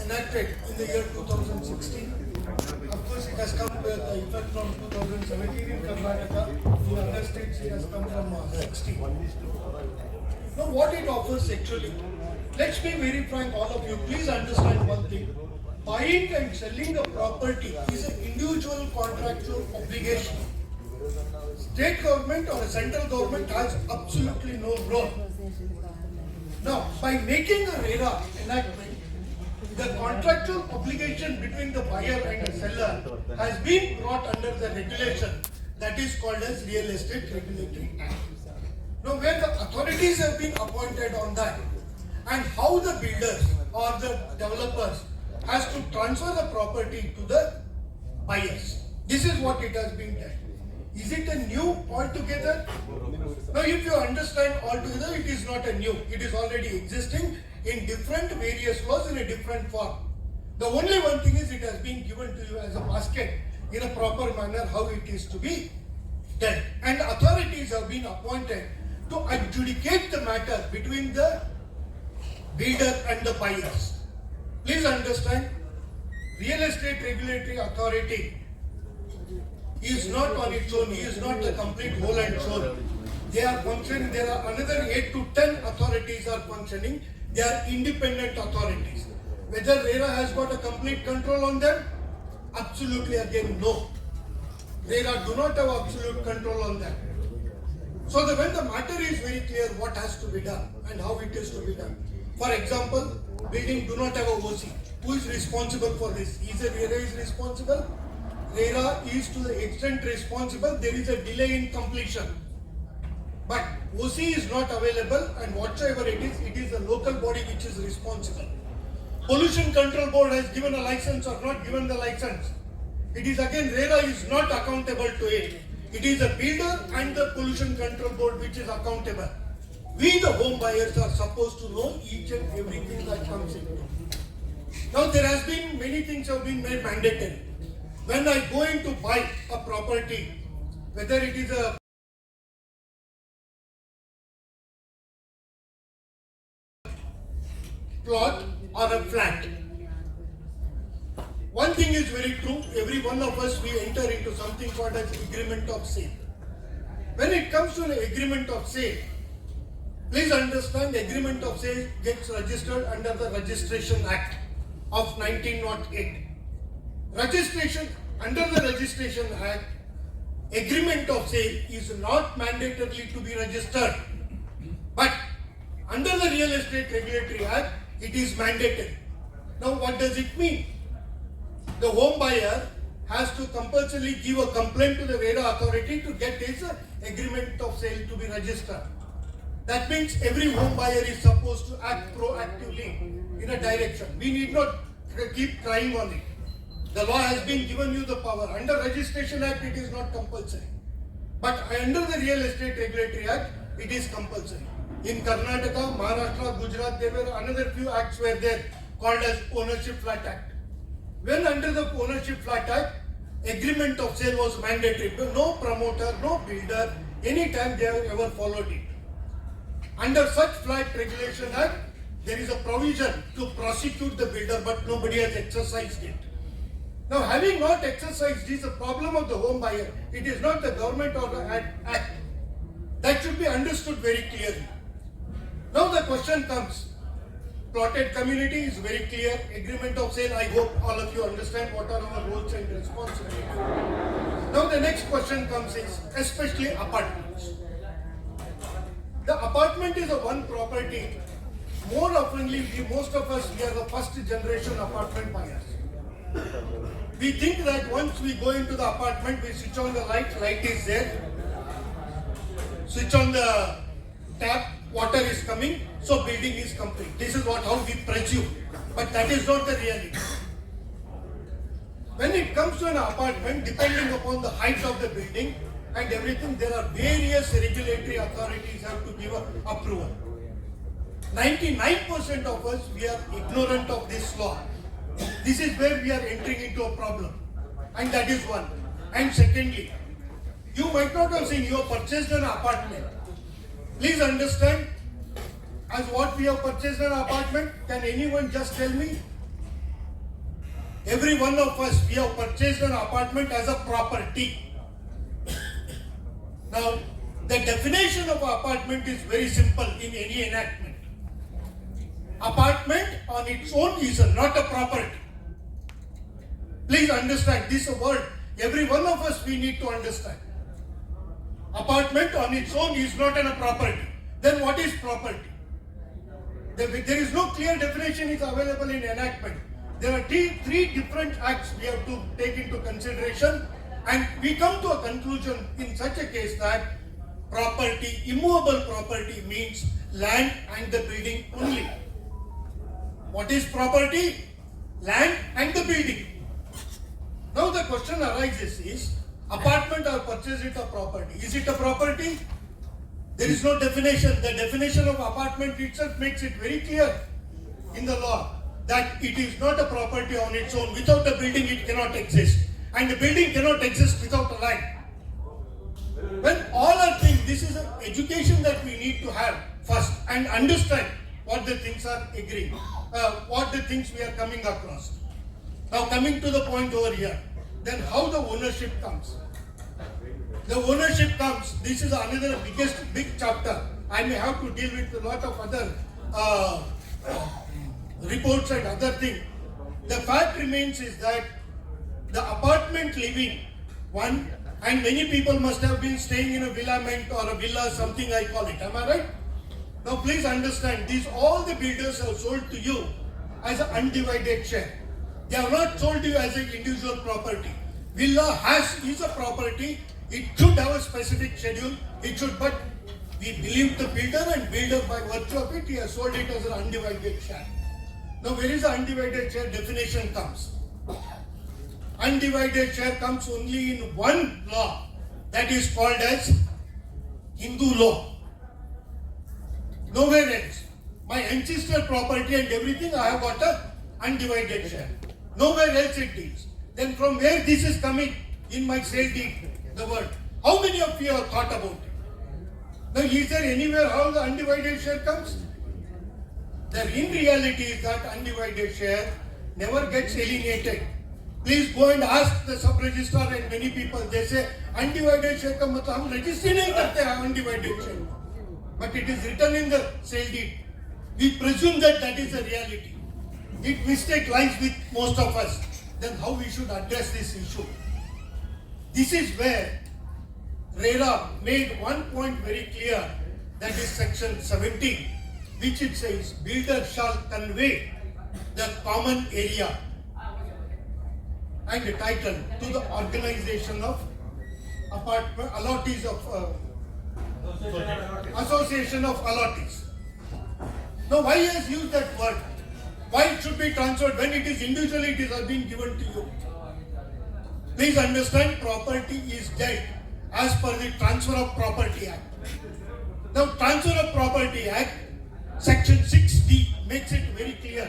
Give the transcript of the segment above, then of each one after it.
enacted in the year 2016. Of course, it has come with effect from 2017 in Karnataka. In other states, it has come from 16. Now, what it offers actually, let's be very frank, all of you, please understand one thing. Buying and selling a property is an individual contractual obligation. State government or a central government has absolutely no role. Now, by making a RERA enactment, the contractual obligation between the buyer and the seller has been brought under the regulation that is called as Real Estate Regulatory Act. Now, where the authorities have been appointed on that and how the builders or the developers has to transfer the property to the buyers. This is what it has been done. Is it a new altogether? Now, if you understand altogether, it is not a new. It is already existing in different various laws in a different form. The only one thing is it has been given to you as a basket in a proper manner how it is to be done. And authorities have been appointed to adjudicate the matter between the builder and the buyers. Please understand, Real Estate Regulatory Authority is not on its own, he is not the complete whole and soul. They are functioning, there are another 8 to 10 authorities are functioning, they are independent authorities. Whether RERA has got a complete control on them? Absolutely again no. RERA do not have absolute control on them. So when the matter is very clear what has to be done and how it is to be done. For example, building do not have a OC. Who is responsible for this? Either RERA is responsible. RERA is to the extent responsible, there is a delay in completion. But OC is not available and whatsoever it is a local body which is responsible. Pollution Control Board has given a license or not given the license. It is again RERA is not accountable to it. It is the builder and the Pollution Control Board which is accountable. We the home buyers are supposed to know each and everything that comes in. Now there has been many things have been made mandatory. When I go in to buy a property, whether it is a plot or a flat, one thing is very true, every one of us we enter into something called as agreement of sale. When it comes to an agreement of sale, please understand agreement of sale gets registered under the Registration Act of 1908. Registration, under the Registration Act, agreement of sale is not mandatorily to be registered. But under the Real Estate Regulatory Act, it is mandatory. Now what does it mean? The home buyer has to compulsorily give a complaint to the RERA authority to get his agreement of sale to be registered. That means every home buyer is supposed to act proactively in a direction. We need not keep crying on it. The law has been given you the power. Under Registration Act, it is not compulsory. But under the Real Estate Regulatory Act, it is compulsory. In Karnataka, Maharashtra, Gujarat, there were another few acts were there called as Ownership Flat Act. When under the Ownership Flat Act, agreement of sale was mandatory. No promoter, no builder, anytime they have ever followed it. Under such Flat Regulation Act, there is a provision to prosecute the builder, but nobody has exercised it. Now, having not exercised this, a problem of the home buyer. It is not the government or the act. That should be understood very clearly. Now the question comes. Plotted community is very clear. Agreement of sale, I hope all of you understand what are our roles and responsibilities. Now the next question comes is, especially apartments. The apartment is a one property. More oftenly, most of us, we are the first generation apartment buyers. We think that once we go into the apartment, we switch on the light is there. Switch on the tap, water is coming, so building is complete. This is how we presume. But that is not the reality. When it comes to an apartment, depending upon the height of the building and everything, there are various regulatory authorities have to give approval. 99% of us, we are ignorant of this law. This is where we are entering into a problem. And that is one. And secondly, you might not have seen, you have purchased an apartment. Please understand, as what we have purchased an apartment, can anyone just tell me? Every one of us, we have purchased an apartment as a property. Now, the definition of apartment is very simple in any enactment. Apartment on its own is not a property. Please understand this word. Every one of us, we need to understand. Apartment on its own is not a property. Then what is property? There is no clear definition is available in enactment. There are three different acts we have to take into consideration, and we come to a conclusion in such a case that property, immovable property means land and the building only. What is property? Land and the building. Now the question arises is, apartment or purchase it a property. Is it a property? There is no definition. The definition of apartment itself makes it very clear in the law that it is not a property on its own. Without a building it cannot exist. And the building cannot exist without a land. When all are things, this is an education that we need to have first and understand what the things are agreeing, what the things we are coming across. Now coming to the point over here, then how the ownership comes. The ownership comes, this is another big chapter. I may have to deal with a lot of other reports and other things. The fact remains is that the apartment living, one, and many people must have been staying in a villament or a villa, something I call it. Am I right? Now please understand, these all the builders have sold to you as an undivided share. They have not sold you as an individual property. Villa is a property. It should have a specific schedule. It should, but we believe the builder, and builder by virtue of it, he has sold it as an undivided share. Now where is the undivided share definition comes? Undivided share comes only in one law, that is called as Hindu law. Nowhere else. My ancestral property and everything, I have got a undivided share. Nowhere else it is. Then from where this is coming in my sale deed, the word. How many of you have thought about it? Now is there anywhere how the undivided share comes? The in reality is that undivided share never gets alienated. Please go and ask the sub-registrar and many people, they say undivided share ka matlab hum registry nahi karte hain undivided share. But it is written in the sale deed. We presume that that is the reality. If mistake lies with most of us, then how we should address this issue? This is where RERA made one point very clear, that is section 17, which it says, builder shall convey the common area and the title to the organization of apartment allottees of association of allottees. Now why has used that word? Why it should be transferred when it is individually it has been given to you? Please understand, property is dealt as per the Transfer of Property Act. Now Transfer of Property Act section 6D makes it very clear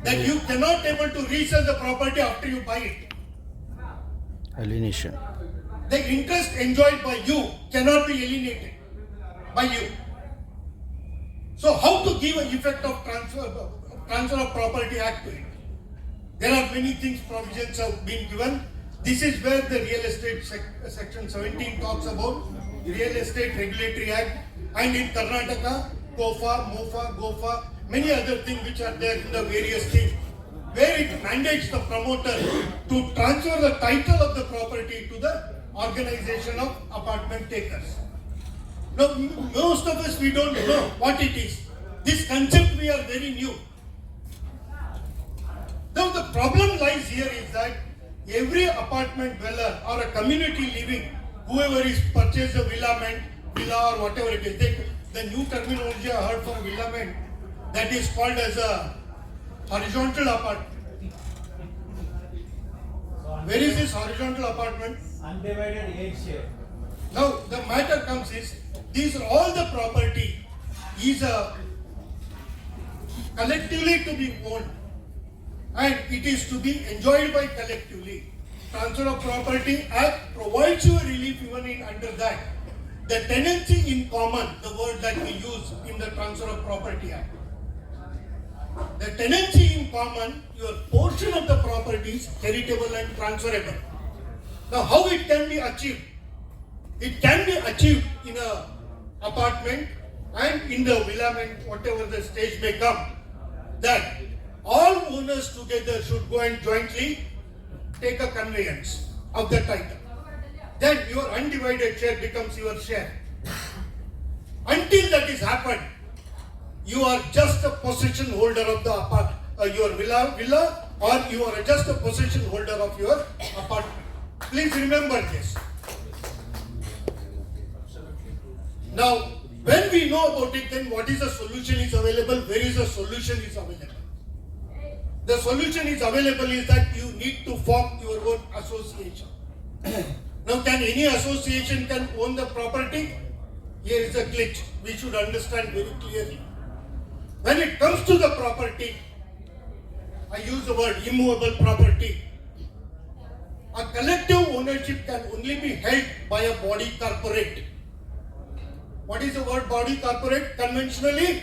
that you cannot able to resell the property after you buy it. Alienation. The interest enjoyed by you cannot be alienated by you. So how to give an effect of Transfer of Property Act to it? There are many things, provisions have been given. This is where the real estate section 17 talks about Real Estate Regulatory Act, and in Karnataka, KOFA, MOFA, GOFA, many other things which are there in the various things, where it mandates the promoter to transfer the title of the property to the organization of apartment takers. Now, most of us, we don't know what it is. This concept we are very new. Now the problem lies here is that every apartment dweller or a community living, whoever is purchased a villa or whatever it is, the new terminology I heard from villament, that is called as a horizontal apartment. Where is this horizontal apartment? Undivided age share. Now the matter comes is, these are all the property is collectively to be owned, and it is to be enjoyed by collectively. Transfer of Property Act provides you a relief even in under that. The tenancy in common, the word that we use in the Transfer of Property Act. The tenancy in common, your portion of the property is heritable and transferable. Now, how it can be achieved? It can be achieved in a apartment and in the villa, whatever the stage may come, that all owners together should go and jointly take a conveyance of the title. Then your undivided share becomes your share. Until that is happened, you are just a possession holder of the your villa, or you are just a possession holder of your apartment. Please remember this. Now, when we know about it, then what is the solution is available? Where is the solution is available? The solution is available is that you need to form your own association. Now, can any association can own the property? Here is a glitch. We should understand very clearly. When it comes to the property, I use the word immovable property. A collective ownership can only be held by a body corporate. What is the word body corporate? Conventionally,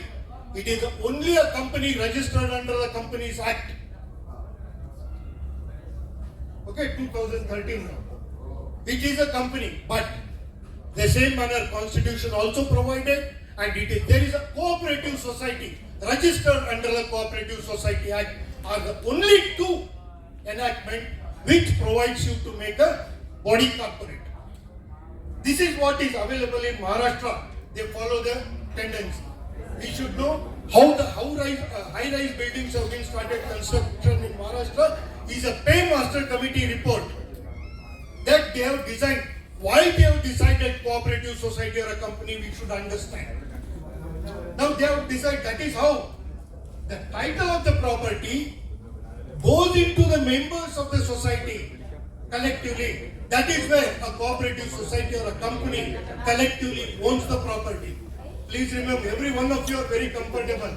it is only a company registered under the Companies Act. Okay, 2013 now. It is a company, but the same manner Constitution also provided, and there is a cooperative society registered under the Cooperative Society Act are the only two enactment which provides you to make a body corporate. This is what is available in Maharashtra. They follow the tendency. We should know how the high-rise buildings have been started construction in Maharashtra is a paymaster committee report that they have designed. Why they have decided cooperative society or a company, we should understand. Now they have decided that is how the title of the property goes into the members of the society collectively. That is where a cooperative society or a company collectively owns the property. Please remember, every one of you are very comfortable.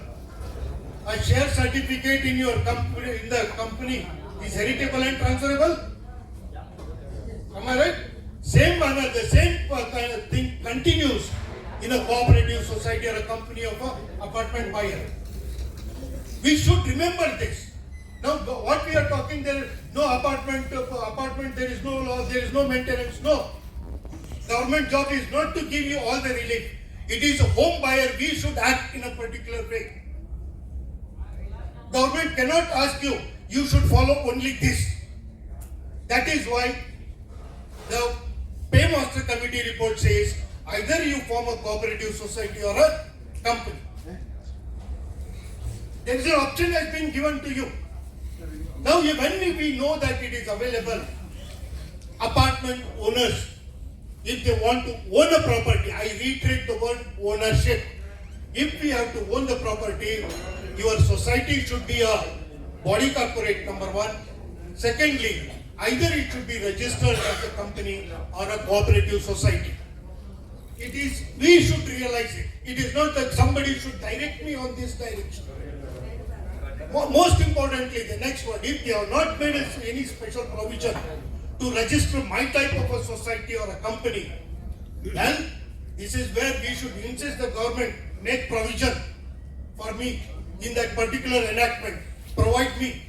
A share certificate in your company, in the company, is heritable and transferable. Am I right? Same manner, the same kind of thing continues in a cooperative society or a company of an apartment buyer. We should remember this. Now, what we are talking, there is no apartment, there is no law, there is no maintenance. No. Government job is not to give you all the relief. It is a home buyer, we should act in a particular way. Government cannot ask you, you should follow only this. That is why the Paymaster Committee report says, either you form a cooperative society or a company. There is an option has been given to you. Now, when we know that it is available, apartment owners, if they want to own a property, I reiterate the word ownership. If we have to own the property, your society should be a body corporate, number one. Secondly, either it should be registered as a company or a cooperative society. It is, we should realize it. It is not that somebody should direct me on this direction. Most importantly, the next one, if they have not made any special provision to register my type of a society or a company, then this is where we should insist the government make provision for me in that particular enactment. Provide me